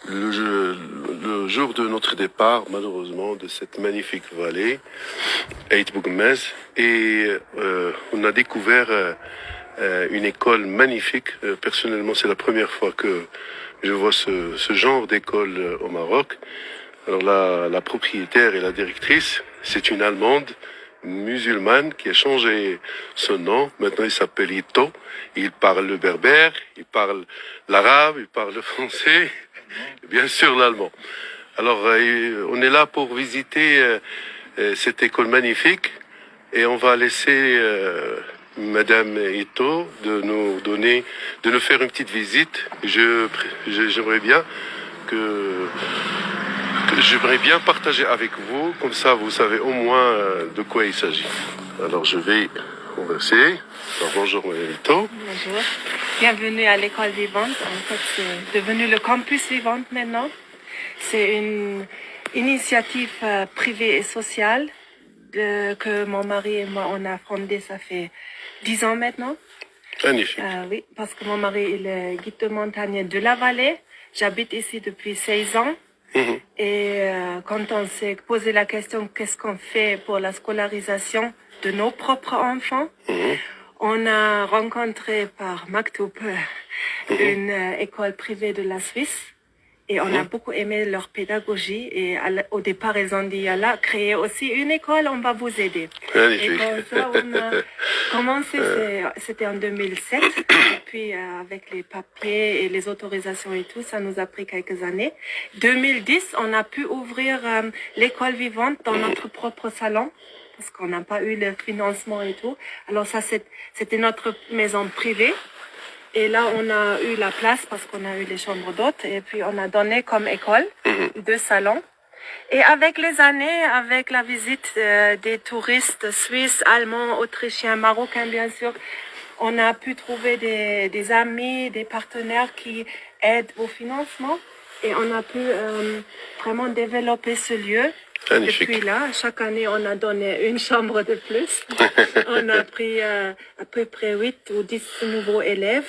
le jour de notre départ, malheureusement, de cette magnifique vallée, Eit Bougmez, et on a découvert une école magnifique. Personnellement, c'est la première fois que je vois ce genre d'école au Maroc. Alors la propriétaire et la directrice, c'est une Allemande musulmane qui a changé son nom. Maintenant, il s'appelle Ito. Il parle le berbère, il parle l'arabe, il parle le français, et bien sûr l'allemand. Alors, on est là pour visiter cette école magnifique et on va laisser Madame Ito de nous faire une petite visite. J'aimerais bien j'aimerais bien partager avec vous, comme ça vous savez au moins de quoi il s'agit. Alors je vais converser. Alors bonjour Madame Ito. Bonjour. Bienvenue à l'école vivante. En fait, c'est devenu le campus vivante maintenant. C'est une initiative privée et sociale que mon mari et moi on a fondée, ça fait 10 ans maintenant. Magnifique. Oui, parce que mon mari il est guide de montagne de la vallée. J'habite ici depuis 16 ans. Et quand on s'est posé la question qu'est-ce qu'on fait pour la scolarisation de nos propres enfants, on a rencontré par Maktoub une école privée de la Suisse et on a beaucoup aimé leur pédagogie et au départ ils ont dit là créez aussi une école, on va vous aider. Magnifique. Et comme ça on a commencé, c'était en 2007 et puis avec les papiers et les autorisations et tout, ça nous a pris quelques années. 2010 on a pu ouvrir l'école vivante dans notre propre salon parce qu'on n'a pas eu le financement et tout. Alors ça c'était notre maison privée. Et là, on a eu la place parce qu'on a eu les chambres d'hôtes et puis on a donné comme école 2 salons. Et avec les années, avec la visite des touristes suisses, allemands, autrichiens, marocains bien sûr, on a pu trouver des amis, des partenaires qui aident au financement et on a pu vraiment développer ce lieu. Magnifique. Depuis là, chaque année, on a donné une chambre de plus. On a pris à peu près 8 ou 10 nouveaux élèves.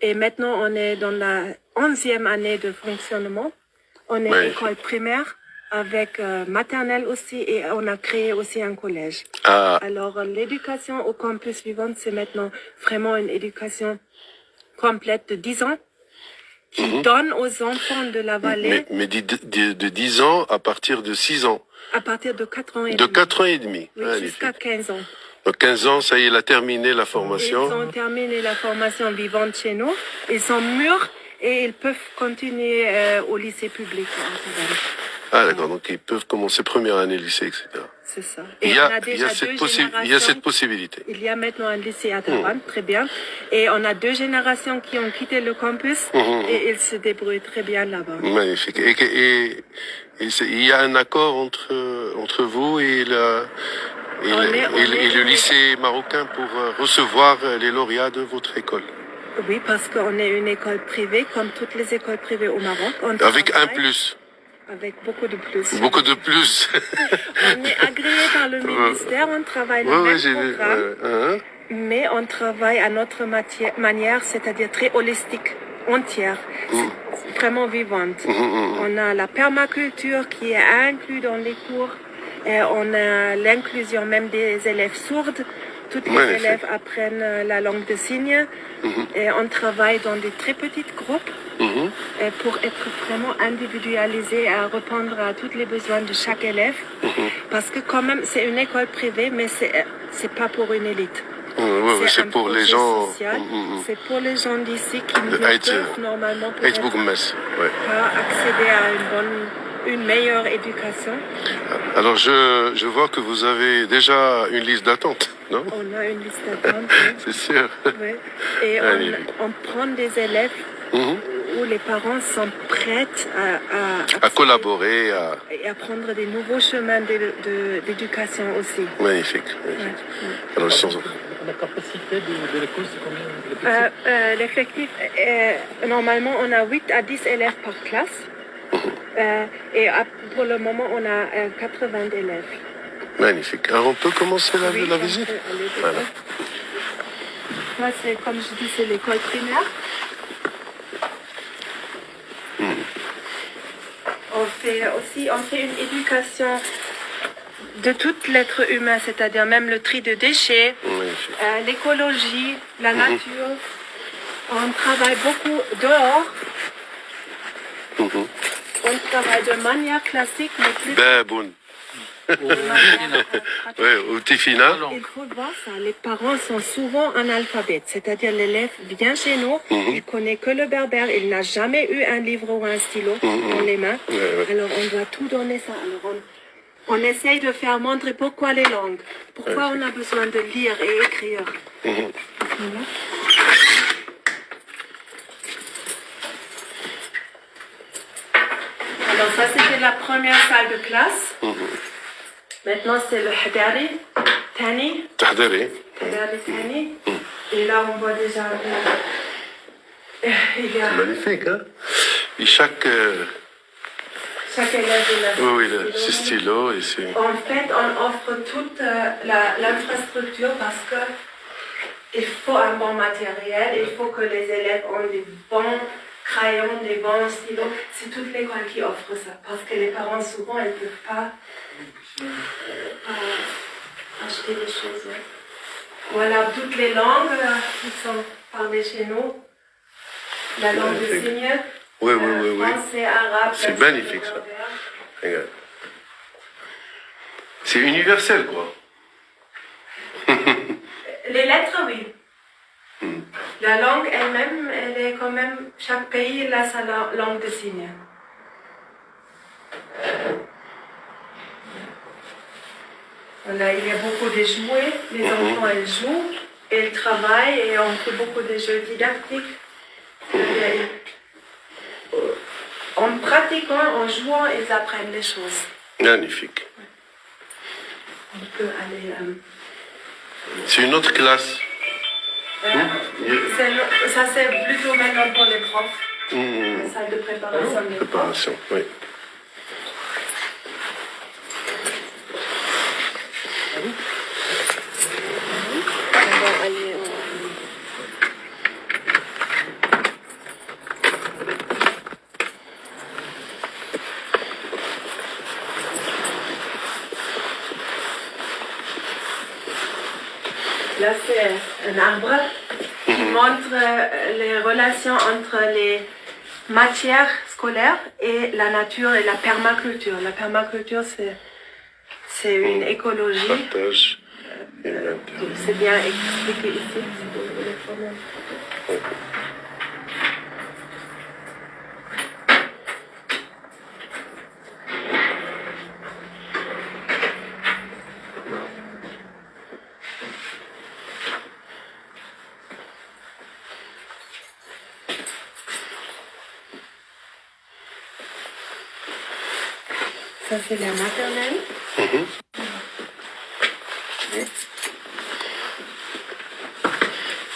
Et maintenant, on est dans la 11e année de fonctionnement. On est Magnifique. école primaire avec maternelle aussi et on a créé aussi un collège. Ah, Alors, l'éducation au campus vivant, c'est maintenant vraiment une éducation complète de 10 ans qui donne aux enfants de la vallée mais de 10 ans à partir de 6 ans. à partir de 4 ans et De demi. 4 ans et demi. Oui, Magnifique. jusqu'à 15 ans. Donc 15 ans, ça y est, il a terminé la Ils formation. ont terminé la formation vivante chez nous. Ils sont mûrs et ils peuvent continuer au lycée public. Ah d'accord, donc ils peuvent commencer première année lycée, etc. C'est ça. Il Et y on a, a déjà deux il y a générations. cette possibilité. Il y a maintenant un lycée à Taban, très bien. Et on a 2 générations qui ont quitté le campus et ils se débrouillent très bien là-bas. Magnifique. Et il y a un accord entre vous et le lycée marocain pour recevoir les lauréats de votre école. Oui, parce qu'on est une école privée, comme toutes les écoles privées au Maroc. On Avec un travaille plus. Avec beaucoup de plus. Beaucoup de plus. On est agréé par le ministère, on travaille le même programme, mais on travaille à notre manière, c'est-à-dire très holistique, entière, vraiment vivante. On a la permaculture qui est inclue dans les cours, et on a l'inclusion même des élèves sourds. Toutes les Magnifique. élèves apprennent la langue de signes et on travaille dans des très petites groupes pour être vraiment individualisé à répondre à tous les besoins de chaque élève. Parce que quand même, c'est une école privée, mais c'est pas pour une élite. C'est un pour les projet gens. social. C'est pour les gens d'ici qui ne Eit- peuvent normalement Eit peut-être Bougmez, ouais. pas accéder à une meilleure éducation. Alors je vois que vous avez déjà une liste d'attente, non? On a une liste d'attente. C'est sûr. Oui. Et Allez. on prend des élèves où les parents sont prêts À collaborer, et à prendre des nouveaux chemins d'éducation aussi. Magnifique. Alors, La capacité de l'école, c'est combien? L'effectif, normalement, on a 8 à 10 élèves par classe. Et pour le moment, on a 80 élèves. Magnifique. Alors, on peut commencer la Oui, visite? on peut aller Voilà. dedans. Ça, c'est, comme je dis, c'est l'école primaire. on fait une éducation de tout l'être humain, c'est-à-dire même le tri de déchets, Magnifique. l'écologie, la nature. On travaille beaucoup dehors. On travaille de manière classique, mais plus Baboun. de manière pratique. Ouais, au Tifina. Il faut voir ça. Les parents sont souvent analphabètes, c'est-à-dire l'élève vient chez nous, il connaît que le berbère, il n'a jamais eu un livre ou un stylo dans les mains. Ouais. Alors on doit tout donner ça. Alors on essaye de faire montrer pourquoi les langues, pourquoi on a besoin de lire et écrire. Voilà. Alors ça c'était la première salle de classe. Maintenant c'est le Hadari, Tani. تحضري. Hadari Tani. Et là on voit déjà il y a Magnifique, hein? Et chaque chaque élève de la oui, ce stylo et c'est. En fait, on offre toute l'infrastructure parce que il faut un bon matériel, il faut que les élèves ont des bons crayons, des bons stylos. C'est toute l'école qui offre ça parce que les parents souvent ils ne peuvent pas acheter des choses. Ouais. Voilà, toutes les langues qui sont parlées chez nous. La langue de signe, Oui. français, arabe. C'est magnifique ça. Regarde. C'est universel, quoi. Les lettres, oui. La langue elle-même, elle est quand même, chaque pays a sa langue de signe. Voilà, il y a beaucoup de jouets, les enfants ils jouent, ils travaillent et on fait beaucoup de jeux didactiques. En pratiquant, en jouant, ils apprennent les choses. Magnifique. On peut aller... C'est une autre classe. ça c'est plutôt maintenant pour les profs. La salle de préparation des profs. Préparation, oui. On va aller Là, c'est un arbre qui montre les relations entre les matières scolaires et la nature et la permaculture. La permaculture, c'est une écologie. Partage. C'est bien expliqué ici. Si vous voulez quand même. Ça, c'est la maternelle.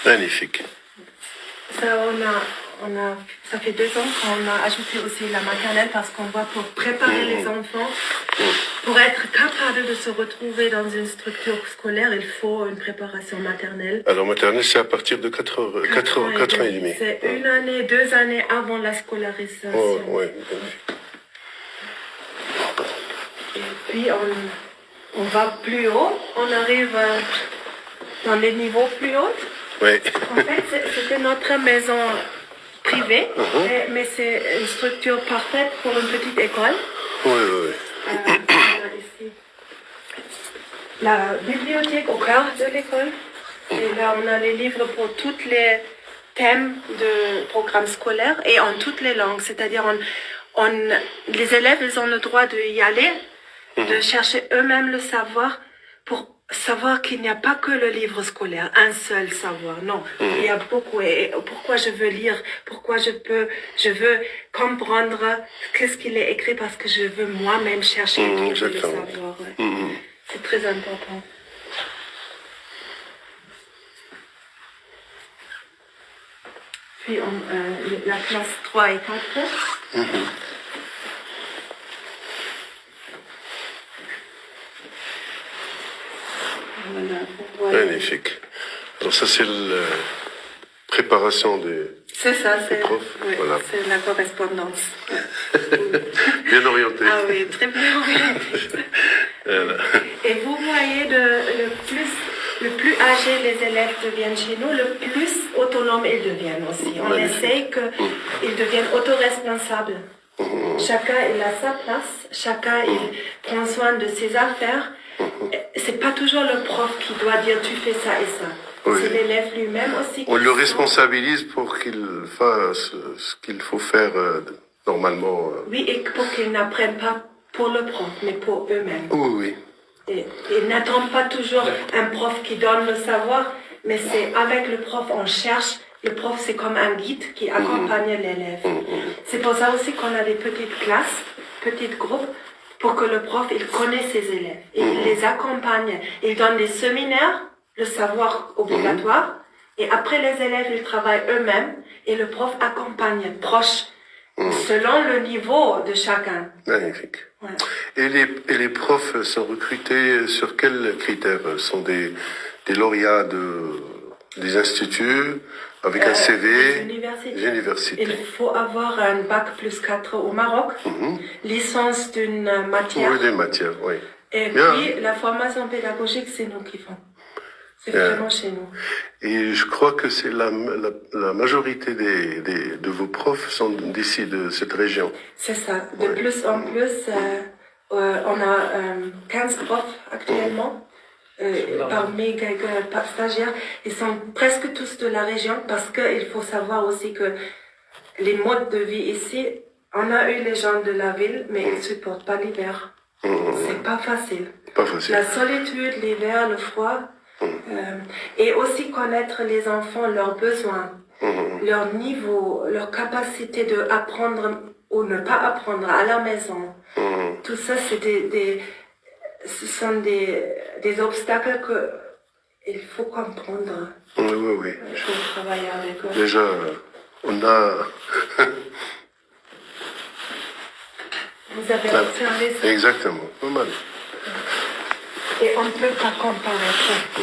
Magnifique. Ça, ça fait 2 ans qu'on a ajouté aussi la maternelle parce qu'on voit pour préparer les enfants, pour être capable de se retrouver dans une structure scolaire, il faut une préparation maternelle. Alors, maternelle, c'est à partir de 4 ans et demi. C'est 1 année, 2 années avant la scolarisation. Oh, ouais. Et puis on va plus haut, on arrive dans les niveaux plus hauts. Oui. En fait, c'était notre maison privée, mais c'est une structure parfaite pour une petite école. Oui. On a ici la bibliothèque au cœur de l'école. Et là, on a les livres pour tous les thèmes de programme scolaire et en toutes les langues. C'est-à-dire, les élèves, ils ont le droit d'y aller, de chercher eux-mêmes le savoir pour savoir qu'il n'y a pas que le livre scolaire, un seul savoir. Non, il y a beaucoup. Et pourquoi je veux lire, pourquoi je veux comprendre qu'est-ce qu'il est écrit parce que je veux moi-même chercher et trouver le savoir. Ouais. C'est très important. Puis la classe 3 et 4. Voilà. Magnifique. Alors ça, c'est la préparation des C'est ça, c'est profs. oui, Voilà. c'est la correspondance. Et bien orienté. Ah oui, très bien orienté. Voilà. Et vous voyez, le plus âgé les élèves deviennent chez nous, le plus autonomes ils deviennent aussi. On Magnifique. essaye qu'ils deviennent autoresponsables. Chacun il a sa place, chacun il prend soin de ses affaires. C'est pas toujours le prof qui doit dire tu fais ça et ça. Oui. C'est l'élève lui-même aussi. On le responsabilise pour qu'il fasse ce qu'il faut faire normalement. Oui, et pour qu'ils n'apprennent pas pour le prof, mais pour eux-mêmes. Oui, oui. Et ils n'attendent pas toujours un prof qui donne le savoir, mais c'est avec le prof, on cherche. Le prof, c'est comme un guide qui accompagne l'élève. C'est pour ça aussi qu'on a des petites classes, petites groupes, pour que le prof, il connaît ses élèves. Et il les accompagne. Il donne des séminaires, le savoir obligatoire. Et après, les élèves, ils travaillent eux-mêmes. Et le prof accompagne, proche, selon le niveau de chacun. Magnifique. Ouais. Et les profs sont recrutés sur quels critères? Sont des lauréats des instituts avec un CV? Des universités. Il faut avoir un bac plus 4 au Maroc, licence d'une matière. Oui, des matières, oui. Et Bien. puis, la formation pédagogique, c'est nous qui faisons. C'est vraiment chez nous. Et je crois que c'est la majorité de vos profs sont d'ici, de cette région. C'est ça. De plus en plus, on a 15 profs actuellement. Parmi quelques stagiaires, ils sont presque tous de la région parce qu'il faut savoir aussi que les modes de vie ici, on a eu les gens de la ville, mais ils ne supportent pas l'hiver. C'est pas facile. Pas facile. La solitude, l'hiver, le froid, et aussi connaître les enfants, leurs besoins, leur niveau, leur capacité de apprendre ou ne pas apprendre à la maison. Tout ça, c'est ce sont des obstacles qu'il faut comprendre. Oui, oui, oui. Il faut travailler avec eux. Déjà, on a... Vous avez observé ça. Exactement, pas mal. Et on ne peut pas comparer ça.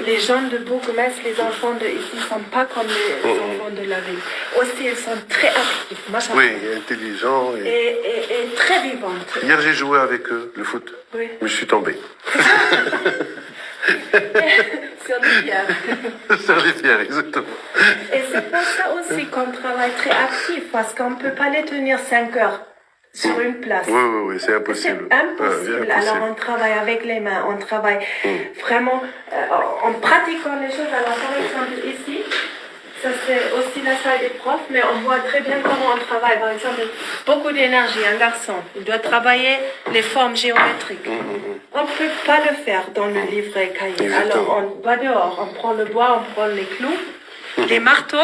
Les gens de Bourg-Metz, les enfants de ici, ne sont pas comme les enfants de la ville. Aussi, ils sont très actifs. Oui, intelligents. Et très vivantes. Hier, j'ai joué avec eux, le foot. Oui. Mais je suis tombé. Sur les pierres. Sur les pierres, exactement. Et c'est pour ça aussi qu'on travaille très actif, parce qu'on ne peut pas les tenir 5 heures sur une place. Oui, oui, oui, c'est impossible. C'est impossible. Alors on travaille avec les mains, on travaille vraiment en pratiquant les choses. Alors par exemple ici, ça c'est aussi la salle des profs, mais on voit très bien comment on travaille. Par exemple, beaucoup d'énergie, un garçon, il doit travailler les formes géométriques. On ne peut pas le faire dans le livret cahier. Exactement. Alors on va dehors, on prend le bois, on prend les clous, les marteaux.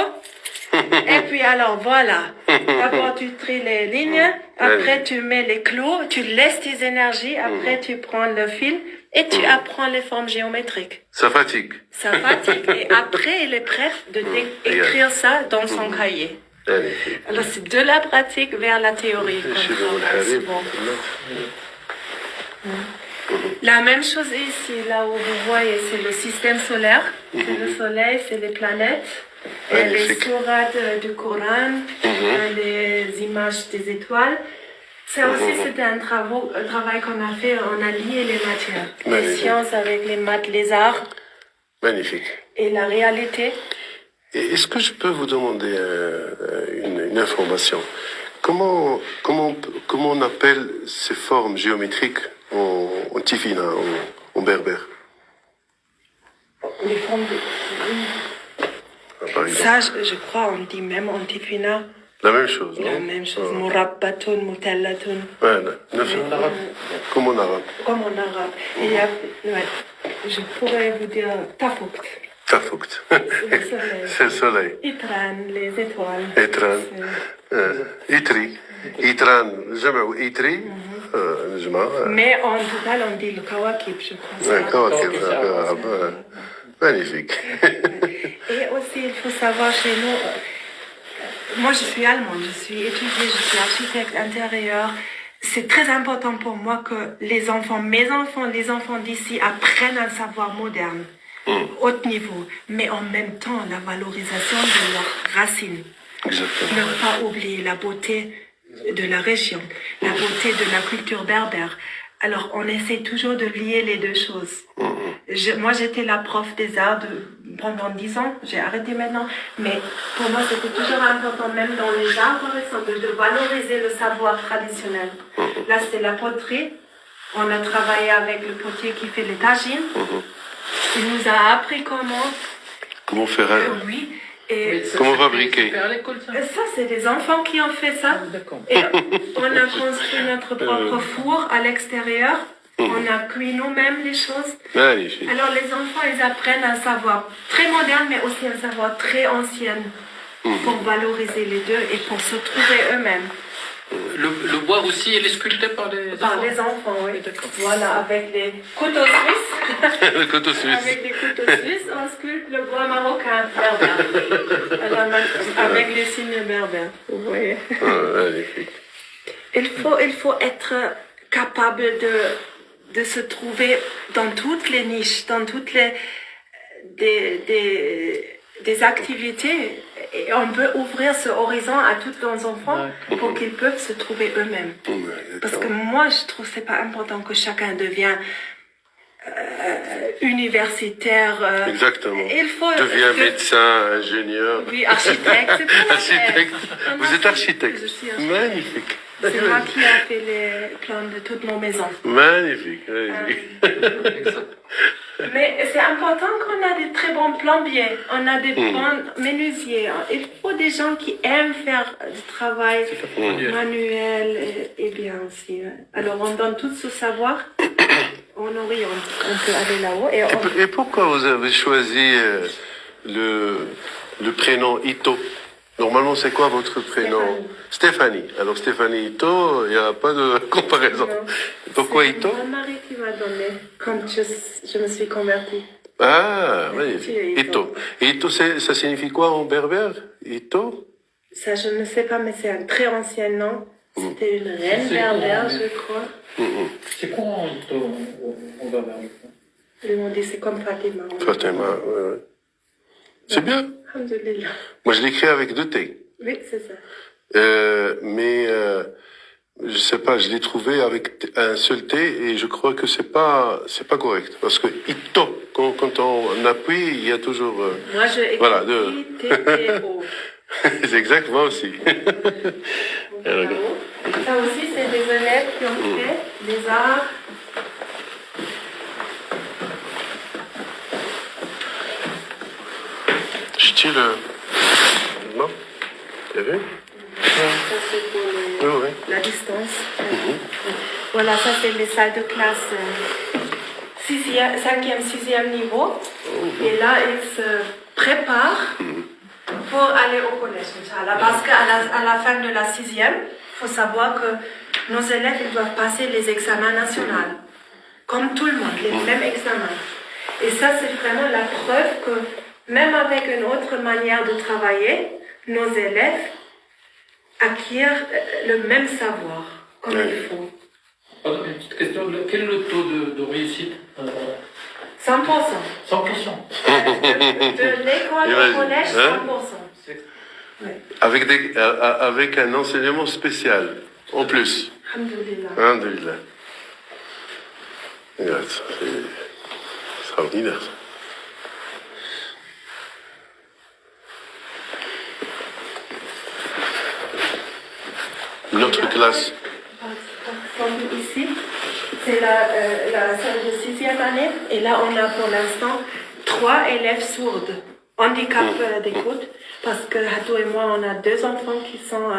Et puis alors voilà, d'abord tu tries les lignes, après tu mets les clous, tu laisses tes énergies, après tu prends le fil et tu apprends les formes géométriques. Ça fatigue. Ça fatigue et après il est prêt d'écrire ça dans son cahier. Magnifique. Alors c'est de la pratique vers la théorie. Chez vous, Harib. La même chose ici, là où vous voyez, c'est le système solaire, c'est le soleil, c'est les planètes, et les sourates du Coran, les images des étoiles. Ça aussi, c'était un travail qu'on a fait, on a lié les matières, les sciences avec les maths, les arts. Magnifique. Et la réalité. Et est-ce que je peux vous demander une information? Comment on appelle ces formes géométriques en tifina, en berbère? Les formes Par exemple. Ça, je crois, on dit même en tifina. La même chose, non? La même chose. Murabbatun, mutallatun. Voilà. Comme en arabe. Comme en arabe. Il y a, je pourrais vous dire tafoukt. Tafoukt. Le soleil. C'est le soleil. Itran, les étoiles. Itran. Itri. Itran. Jamais Itri. Mais en total, on dit le kawakib, je crois. Ouais, kawakib, arabe. Magnifique. Et aussi, il faut savoir chez nous, moi je suis allemande, je suis étudiée, je suis architecte intérieur. C'est très important pour moi que les enfants, mes enfants, les enfants d'ici apprennent un savoir moderne, haut niveau, mais en même temps la valorisation de leurs racines. Exactement. Ne pas oublier la beauté de la région, la beauté de la culture berbère. Alors, on essaie toujours de lier les deux choses. Moi, j'étais la prof des arts pendant 10 ans. J'ai arrêté maintenant. Mais pour moi, c'était toujours important, même dans les arts, par exemple, de valoriser le savoir traditionnel. Là, c'est la poterie. On a travaillé avec le potier qui fait les tagines. Il nous a appris Comment faire un... oui. Et Comment fabriquer? C'est à l'école, ça? ça, c'est des enfants qui ont fait ça. Ah, d'accord. Et on a construit notre propre four à l'extérieur. On a cuit nous-mêmes les choses. Magnifique. Alors les enfants, ils apprennent un savoir très moderne, mais aussi un savoir très ancien pour valoriser les deux et pour se trouver eux-mêmes. Le bois aussi, il est sculpté par les enfants? Par les enfants, oui. D'accord. Voilà, avec les couteaux suisses. Le couteau suisse. Avec des couteaux suisses, on sculpte le bois marocain berbère. Alors, avec les signes berbères. Vous voyez. Ah, magnifique. Il faut être capable de se trouver dans toutes les niches, dans toutes les des activités. Et on peut ouvrir ce horizon à tous nos enfants pour qu'ils peuvent se trouver eux-mêmes. Parce que moi, je trouve que c'est pas important que chacun devienne universitaire. Exactement. Il faut Devient médecin, ingénieur. Oui, architecte. C'est pas Architecte. vrai. Vous êtes architecte. Je suis architecte. Magnifique. C'est moi qui ai fait les plans de toutes nos maisons. Magnifique. Magnifique. Mais c'est important qu'on a des très bons plombiers, on a des bons menuisiers. Il faut des gens qui aiment faire du travail manuel et bien aussi. Alors on donne tout ce savoir, on oriente, on peut aller là-haut. Et pourquoi vous avez choisi le prénom Ito? Normalement, c'est quoi votre prénom? Stéphanie. Alors Stéphanie Ito, il n'y a pas de comparaison. Non. Pourquoi C'est Ito? mon mari qui m'a donné quand je me suis convertie. Ah, oui. Ito. Ito. Ito, ça signifie quoi en berbère? Ito? Ça, je ne sais pas, mais c'est un très ancien nom. C'était une reine berbère, je crois. C'est quoi on va vers Ils m'ont dit c'est comme Fatima. Fatima, ouais. C'est bien. Alhamdulillah. Moi, je l'écris avec 2 T. Oui, c'est ça. Mais je sais pas, je l'ai trouvé avec un seul T et je crois que c'est pas correct parce que Ito, quand on appuie, il y a toujours Moi, je écris voilà, T-T-O. c'est exact, moi aussi. Ça aussi, c'est des élèves qui ont fait des arts. Je tire non, t'as vu? Ça, c'est pour Oui. la distance. Voilà, ça, c'est les salles de classe 5e, 6e niveau. Et là, ils se préparent pour aller au collège, Inch'Allah. Parce qu'à la fin de la 6e, il faut savoir que nos élèves ils doivent passer les examens nationaux. Comme tout le monde, les mêmes examens. Et ça, c'est vraiment la preuve que même avec une autre manière de travailler, nos élèves acquièrent le même savoir, comme il faut. Pardon, une petite question. Quel est le taux de réussite? 100%. 100%. De l'école au collège, 100%. Ouais. Avec un enseignement spécial en plus. Alhamdulillah. Alhamdulillah. Regarde, c'est extraordinaire. Ça. Une autre classe. Comme ici, c'est la salle de 6e année. Et là, on a pour l'instant 3 élèves sourdes, handicap d'écoute. Parce que Hatou et moi, on a 2 enfants qui sont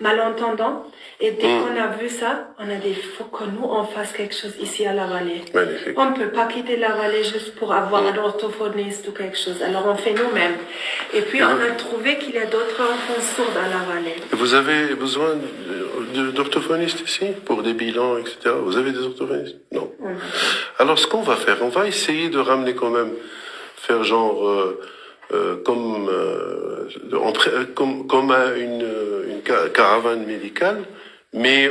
malentendants. Et dès qu'on a vu ça, on a dit, il faut que nous, on fasse quelque chose ici à la vallée. Magnifique. On ne peut pas quitter la vallée juste pour avoir un orthophoniste ou quelque chose. Alors, on fait nous-mêmes. Et puis, on a trouvé qu'il y a d'autres enfants sourds à la vallée. Vous avez besoin d'orthophonistes ici pour des bilans, etc. Vous avez des orthophonistes? Non. Alors, ce qu'on va faire, on va essayer de ramener quand même, faire genre comme une caravane médicale, mais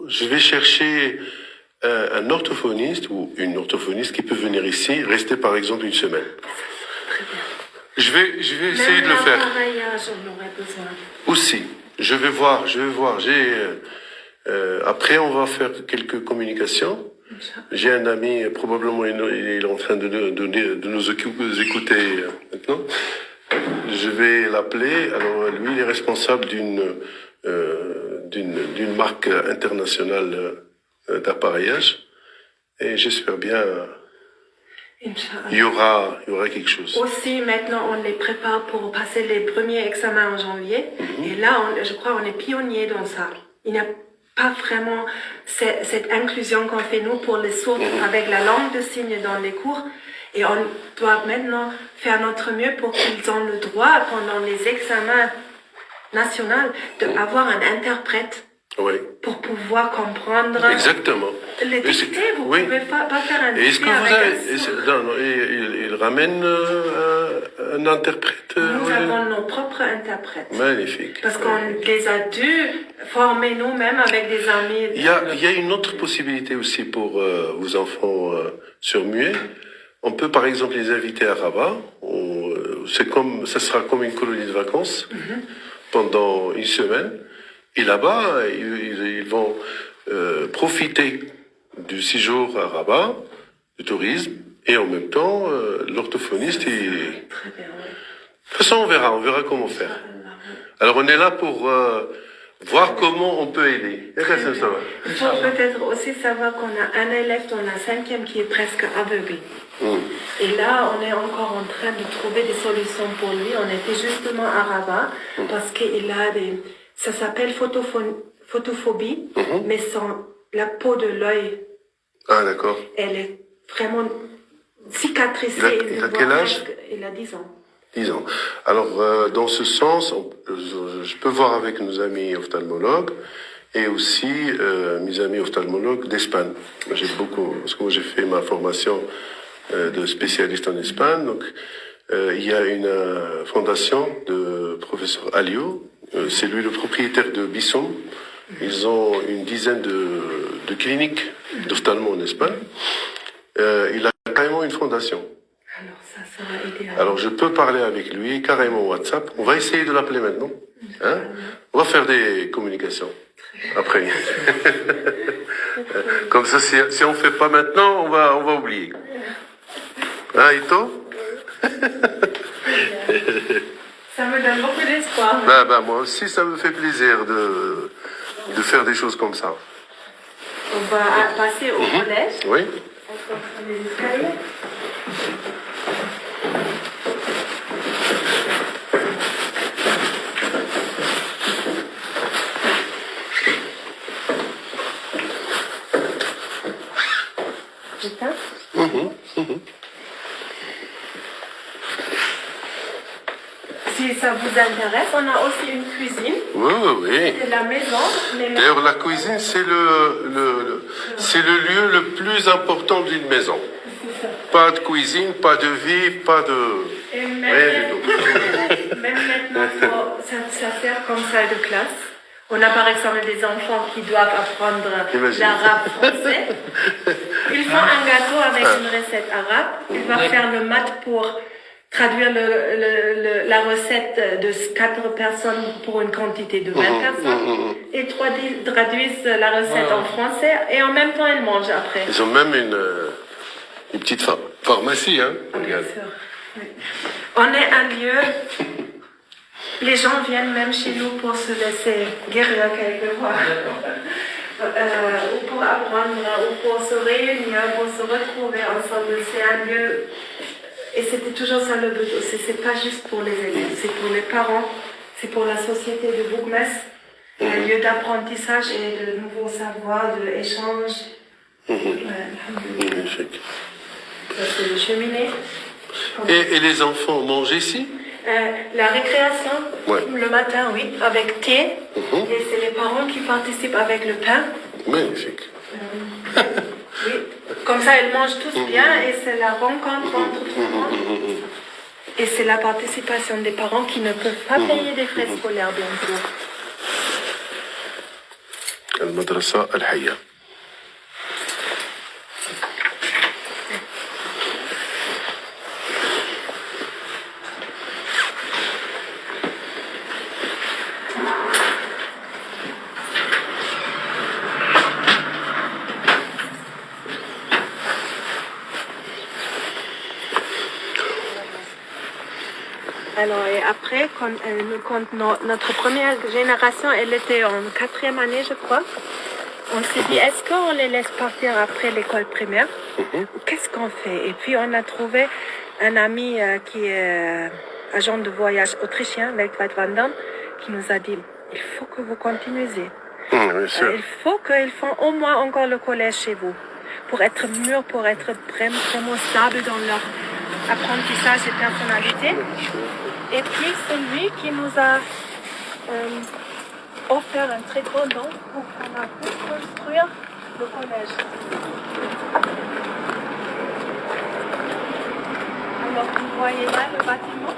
je vais chercher un orthophoniste ou une orthophoniste qui peut venir ici, rester par exemple une semaine. Je vais essayer de le faire. Même l'appareillage, on aurait besoin. Aussi. Je vais voir. Après, on va faire quelques communications. J'ai un ami, probablement il est en train de nous écouter maintenant. Je vais l'appeler. Alors lui, il est responsable d'une marque internationale d'appareillage. Et j'espère bien il y aura quelque chose. Aussi, maintenant, on les prépare pour passer les premiers examens en janvier. Et là, je crois, on est pionnier dans ça. Il n'y a pas vraiment cette inclusion qu'on fait nous pour les sourds avec la langue de signes dans les cours. Et on doit maintenant faire notre mieux pour qu'ils aient le droit, pendant les examens nationaux, d'avoir un interprète. Oui. Pour pouvoir comprendre. Exactement. Les dictées, vous ne pouvez pas faire un dicté. Est-ce que vous avez... Il ramène un interprète. Nous avons nos propres interprètes. Magnifique. Parce qu'on les a dû former nous-mêmes avec des amis. Il y a une autre possibilité aussi pour vos enfants surmuets. On peut par exemple les inviter à Rabat. Ça sera comme une colonie de vacances pendant une semaine. Et là-bas, ils vont profiter du séjour à Rabat, du tourisme, et en même temps, l'orthophoniste. Très bien, oui. De toute façon, on verra comment faire. Alors, on est là pour voir comment on peut aider. Il faut peut-être aussi savoir qu'on a un élève dans la 5e qui est presque aveugle. Et là, on est encore en train de trouver des solutions pour lui. On était justement à Rabat parce qu'il a ça s'appelle photophobie, mais la peau de l'œil. Ah, d'accord. Elle est vraiment cicatrisée. Il a quel âge? Il a 10 ans. 10 ans. Alors, dans ce sens, je peux voir avec nos amis ophtalmologues et aussi mes amis ophtalmologues d'Espagne. Parce que moi j'ai fait ma formation de spécialiste en Espagne. Donc, il y a une fondation de professeur Alio. C'est lui le propriétaire de Bisson. Ils ont une dizaine de cliniques d'ophtalmo en Espagne. Il a carrément une fondation. Alors ça sera idéal. Alors je peux parler avec lui carrément WhatsApp. On va essayer de l'appeler maintenant. Hein? On va faire des communications après. Comme ça, si on fait pas maintenant, on va oublier. Hein, Ito? Ça me donne beaucoup d'espoir. Moi aussi, ça me fait plaisir de faire des choses comme ça. On va passer au collège. Oui. On va prendre les escaliers. Si ça vous intéresse, on a aussi une cuisine. Oui. C'est la maison. D'ailleurs, la cuisine, c'est c'est le lieu le plus important d'une maison. Pas de cuisine, pas de vie, pas de... Et même, rien du tout. Même maintenant, ça sert comme salle de classe. On a par exemple des enfants qui doivent apprendre l'arabe français. Ils font un gâteau avec une recette arabe. Ils vont faire le maths pour traduire la recette de 4 personnes pour une quantité de 20 personnes. Et traduisent la recette en français et en même temps ils mangent après. Ils ont même une petite pharmacie, hein. Bien sûr. Oui. On est un lieu... Les gens viennent même chez nous pour se laisser guérir quelquefois. Ou pour apprendre, ou pour se réunir, pour se retrouver ensemble. C'est un lieu... Et c'était toujours ça le but aussi. C'est pas juste pour les élèves, c'est pour les parents, c'est pour la société de Bougmès. Un lieu d'apprentissage et de nouveaux savoirs, d'échange. Magnifique. Ça, c'est le cheminée. Et les enfants mangent ici? La récréation, ouais. Le matin, oui, avec thé. Et c'est les parents qui participent avec le pain. Magnifique. Oui, comme ça, ils mangent tous bien et c'est la rencontre entre tout le monde. Et c'est la participation des parents qui ne peuvent pas payer des frais scolaires, bien sûr. المدرسة الحية. Alors, et après, notre première génération, elle était en 4e année, je crois. On s'est dit, est-ce qu'on les laisse partir après l'école primaire? Qu'est-ce qu'on fait? Et puis, on a trouvé un ami qui est agent de voyage autrichien, Weltweit Wandern, qui nous a dit, il faut que vous continuez. Bien sûr. Il faut qu'ils font au moins encore le collège chez vous, pour être mûrs, pour être vraiment stables dans leur apprentissage et personnalité. Et puis, c'est lui qui nous a offert un très gros don pour qu'on a pu construire le collège. Alors, vous voyez là le bâtiment.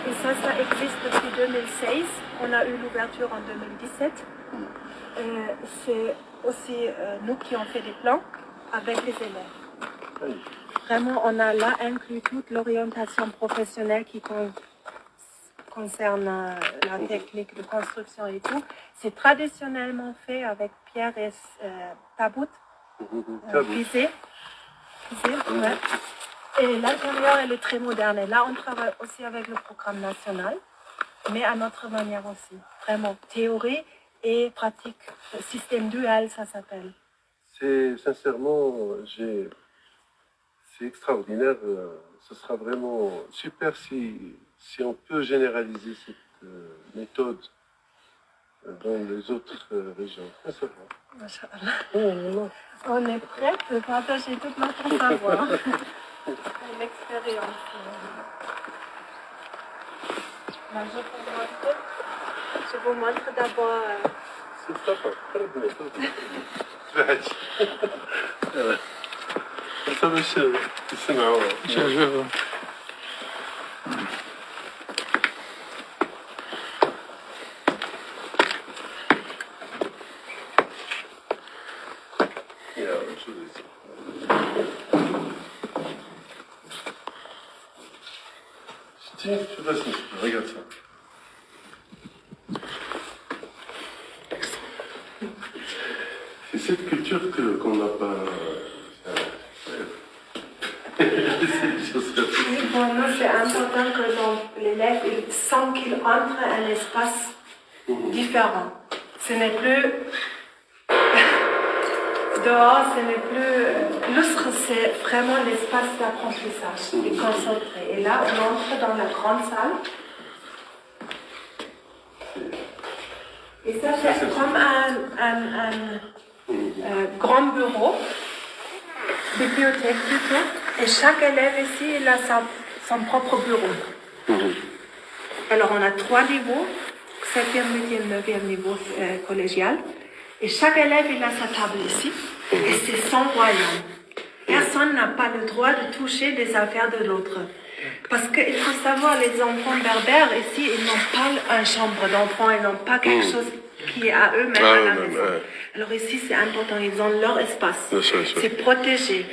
Et ça existe depuis 2016. On a eu l'ouverture en 2017. C'est aussi nous qui avons fait des plans avec les élèves. Vraiment, on a là inclus toute l'orientation professionnelle qui concerne la technique de construction et tout. C'est traditionnellement fait avec pierre et tabout, pisé. Ouais. Et l'intérieur, elle est très moderne. Et là, on travaille aussi avec le programme national, mais à notre manière aussi. Vraiment, théorie et pratique. Système dual, ça s'appelle. C'est sincèrement, c'est extraordinaire. Ce sera vraiment super si on peut généraliser cette méthode dans les autres régions. Inch'Allah. On est prêts de partager tout notre savoir. L'expérience. Là, je vous montre d'abord. C'est sympa. Ça va c'est marrant. Il y a autre chose ici. Tiens, je passe ici. Regarde ça. C'est cette culture qu'on n'a pas. Pour nous, c'est important que l'élève sent qu'il entre un espace différent. Ce n'est plus dehors, ce n'est plus lustre, c'est vraiment l'espace d'apprentissage et concentré. Et là, on entre dans la grande salle. Et ça, c'est comme un grand bureau, bibliothèque plutôt. Et chaque élève ici, il a son propre bureau. Alors, on a 3 niveaux, 7e, 8e, 9e niveau collégial. Et chaque élève, il a sa table ici. Et c'est son royaume. Personne n'a pas le droit de toucher les affaires de l'autre. Parce qu'il faut savoir, les enfants berbères, ici, ils n'ont pas une chambre d'enfant, ils n'ont pas quelque chose qui est à eux-mêmes à la maison. Alors ici, c'est important, ils ont leur espace. C'est protégé.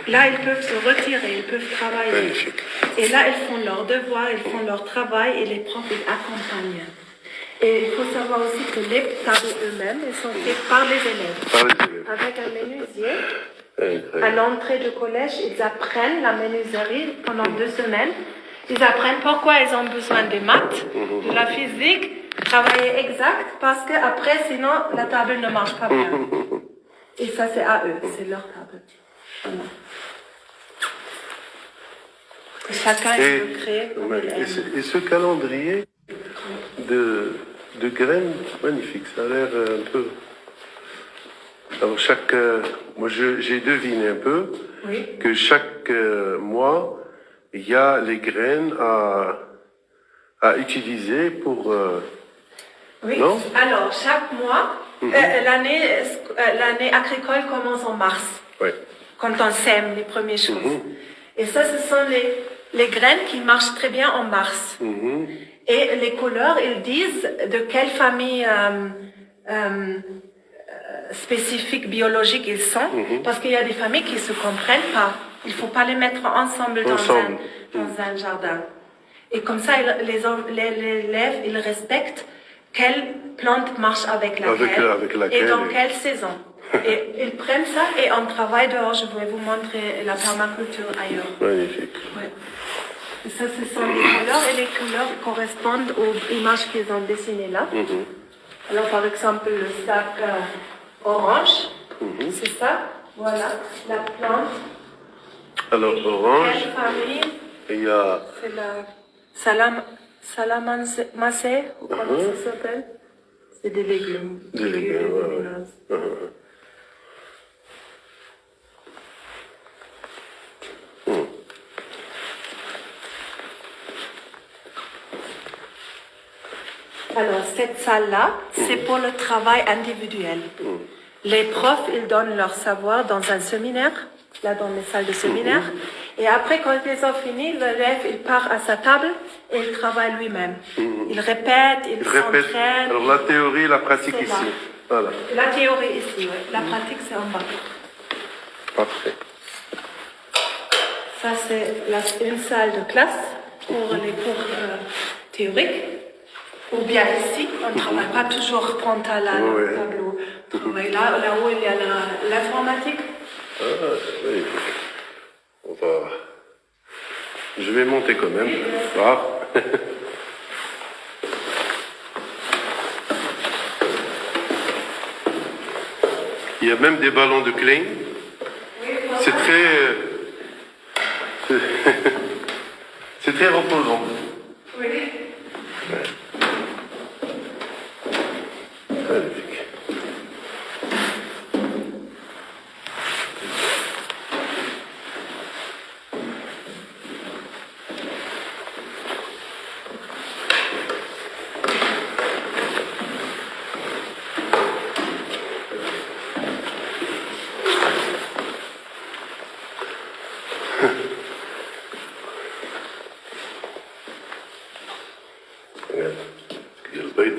Là, ils peuvent se retirer, ils peuvent travailler. Magnifique. Et là, ils font leurs devoirs, ils font leur travail et les profs les accompagnent. Et il faut savoir aussi que les tables eux-mêmes, ils sont faits par les élèves. Avec un menuisier. À l'entrée du collège, ils apprennent la menuiserie pendant 2 semaines. Ils apprennent pourquoi ils ont besoin des maths, de la physique, travailler exact, parce que après, sinon, la table ne marche pas bien. Et ça, c'est à eux, c'est leur table. Voilà. Et chacun il peut créer comme il aime. Et ce calendrier de graines, magnifique, ça a l'air un peu... Alors moi j'ai deviné un peu que chaque mois, il y a les graines à utiliser pour... Oui, non? Alors chaque mois, l'année agricole commence en mars, quand on sème les premières choses. Et ça, ce sont les graines qui marchent très bien en mars. Et les couleurs, ils disent de quelle famille spécifique, biologique ils sont, parce qu'il y a des familles qui ne se comprennent pas. Il ne faut pas les mettre ensemble dans un jardin. Et comme ça, les élèves, ils respectent quelle plante marche avec laquelle, et dans quelle saison. Et ils prennent ça et on travaille dehors. Je vais vous montrer la permaculture ailleurs. Magnifique. Ouais. Ça, ce sont les couleurs et les couleurs correspondent aux images qu'ils ont dessinées là. Alors, par exemple, le sac orange, c'est ça. Voilà, la plante. Alors, orange, Quelle famille? il y a... C'est la salamacée, ou comment ça s'appelle? C'est des légumes. Des légumes, ouais. légumineuses. Alors, cette salle-là, c'est pour le travail individuel. Les profs, ils donnent leur savoir dans un séminaire, là dans les salles de séminaire. Et après, quand ils ont fini, l'élève, il part à sa table et il travaille lui-même. Il répète, il s'entraîne. Alors, la théorie et la pratique C'est là. ici. Voilà. La théorie ici, oui. La pratique, c'est en bas. Parfait. Ça, c'est une salle de classe pour les cours théoriques. Ou bien ici, on ne travaille pas toujours frontal à le tableau. On travaille là-haut, il y a l'informatique. Ah, oui. On va... Je vais monter quand même. Ah. Il y a même des ballons de Klein. C'est très... C'est très reposant. Oui. Magnifique. Regarde, il y a le bait.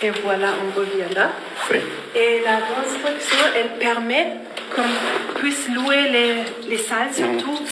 Et voilà, on revient là. Oui. Et la construction, elle permet qu'on puisse louer les salles surtout.